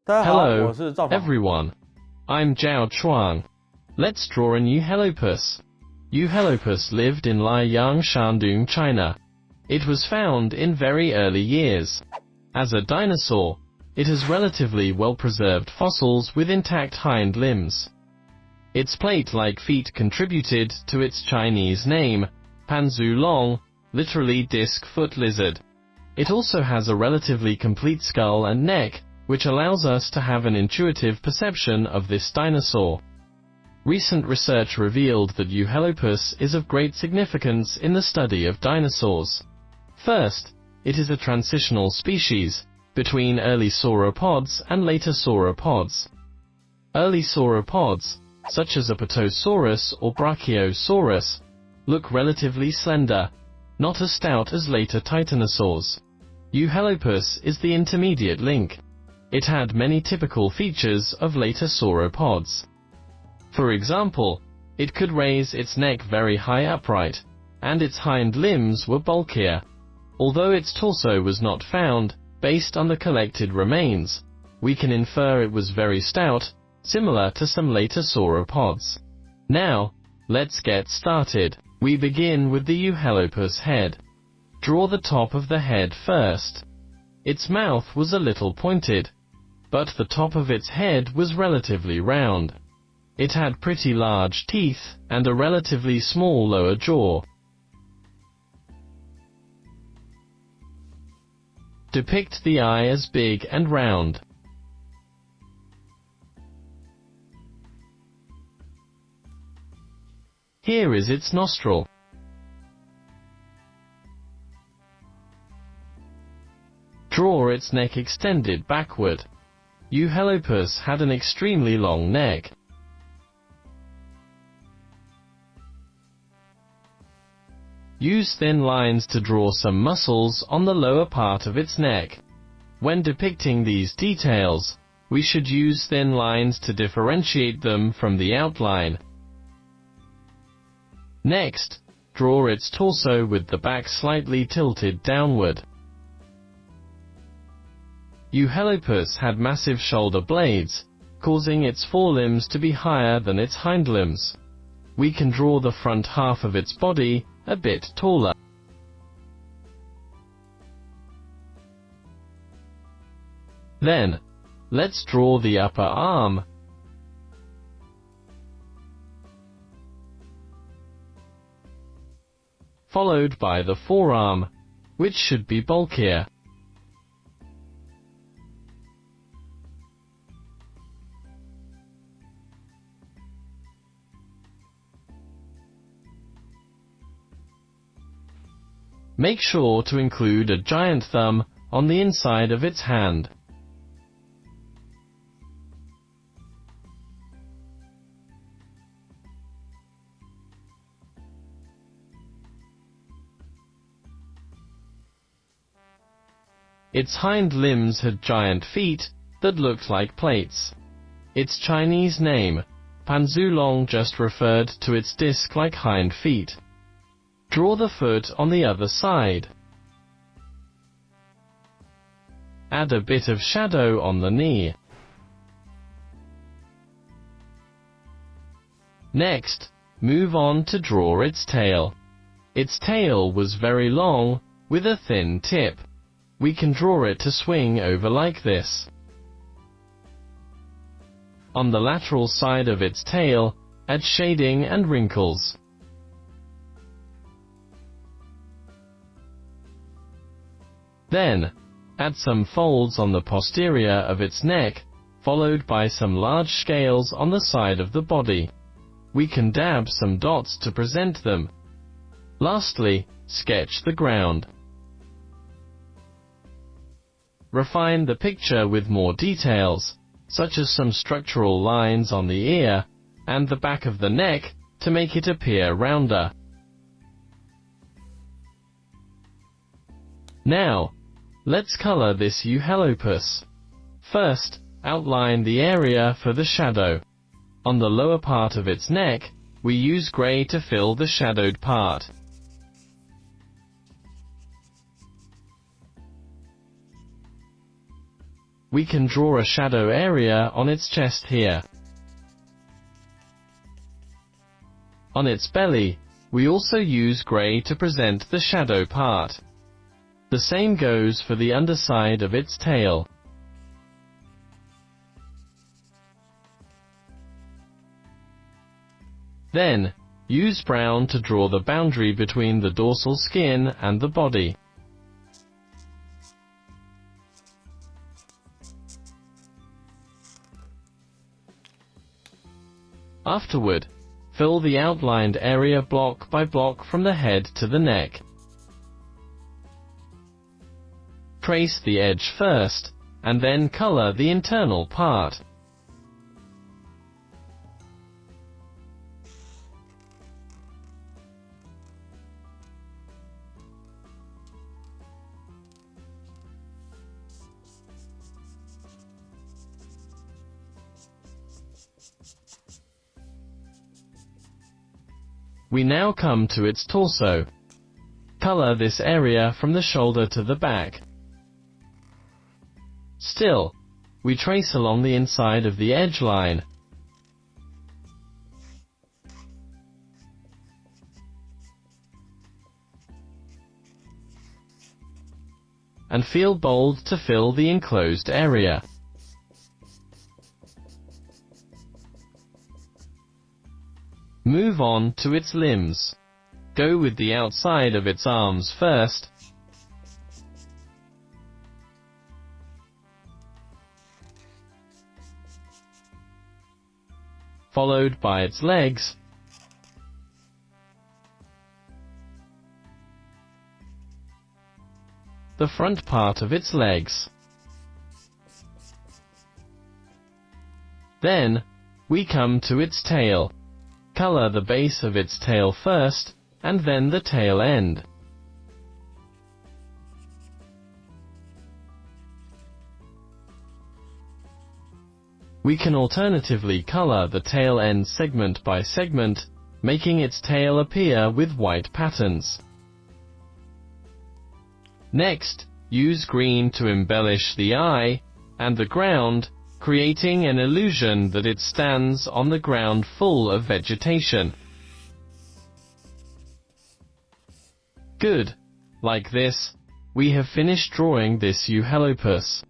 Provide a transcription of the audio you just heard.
大家好，我 Hello, 是赵访。 everyone. I'm ZHAO Chuang. Let's draw an Euhelopus. Euhelopus lived in Liuyang, Shandong, China. It was found in very early years. As a dinosaur, it has relatively well-preserved fossils with intact hind limbs. Its plate-like feet contributed to its Chinese name, Panzu Long, literally disc-foot lizard. It also has a relatively complete skull and neck, which allows us to have an intuitive perception of this dinosaur. Recent research revealed that Euhelopus is of great significance in the study of dinosaurs. First, it is a transitional species between early sauropods and later sauropods. Early sauropods, such as Apatosaurus or Brachiosaurus, look relatively slender, not as stout as later titanosaurs. Euhelopus is the intermediate link. It had many typical features of later sauropods. For example, it could raise its neck very high upright, and its hind limbs were bulkier. Although its torso was not found, based on the collected remains, we can infer it was very stout, similar to some later sauropods. Now, let's get started. We begin with the Euhelopus head. Draw the top of the head first. Its mouth was a little pointed, but the top of its head was relatively round. It had pretty large teeth and a relatively small lower jaw. Depict the eye as big and round. Here is its nostril. Draw its neck extended backward. Euhelopus had an extremely long neck. Use thin lines to draw some muscles on the lower part of its neck. When depicting these details, we should use thin lines to differentiate them from the outline. Next, draw its torso with the back slightly tilted downward. Euhelopus had massive shoulder blades, causing its forelimbs to be higher than its hind limbs. We can draw the front half of its body a bit taller. Then, let's draw the upper arm. Followed by the forearm, which should be bulkier. Make sure to include a giant thumb on the inside of its hand. Its hind limbs had giant feet that looked like plates. Its Chinese name, Panzu Long, just referred to its disc-like hind feet. Draw the foot on the other side. Add a bit of shadow on the knee. Next, move on to draw its tail. Its tail was very long, with a thin tip. We can draw it to swing over like this. On the lateral side of its tail, add shading and wrinkles. Then, add some folds on the posterior of its neck, followed by some large scales on the side of the body. We can dab some dots to present them. Lastly, sketch the ground. Refine the picture with more details, such as some structural lines on the ear and the back of the neck to make it appear rounder. Now, let's color this Euhelopus. First, outline the area for the shadow. On the lower part of its neck, we use gray to fill the shadowed part. we can draw a shadow area on its chest here. On its belly, we also use gray to present the shadow part. The same goes for the underside of its tail. Then, use brown to draw the boundary between the dorsal skin and the body. Afterward, fill the outlined area block by block from the head to the neck. Trace the edge first, and then color the internal part. We now come to its torso. Color this area from the shoulder to the back. Still, we trace along the inside of the edge line. And feel bold to fill the enclosed area. Move on to its limbs. Go with the outside of its arms first. Followed by its legs. The front part of its legs. Then, we come to its tail. Color the base of its tail first, and then the tail end. We can alternatively color the tail end segment by segment, making its tail appear with white patterns. Next, use green to embellish the eye and the ground, creating an illusion that it stands on the ground full of vegetation. Good. Like this, we have finished drawing this Euhelopus.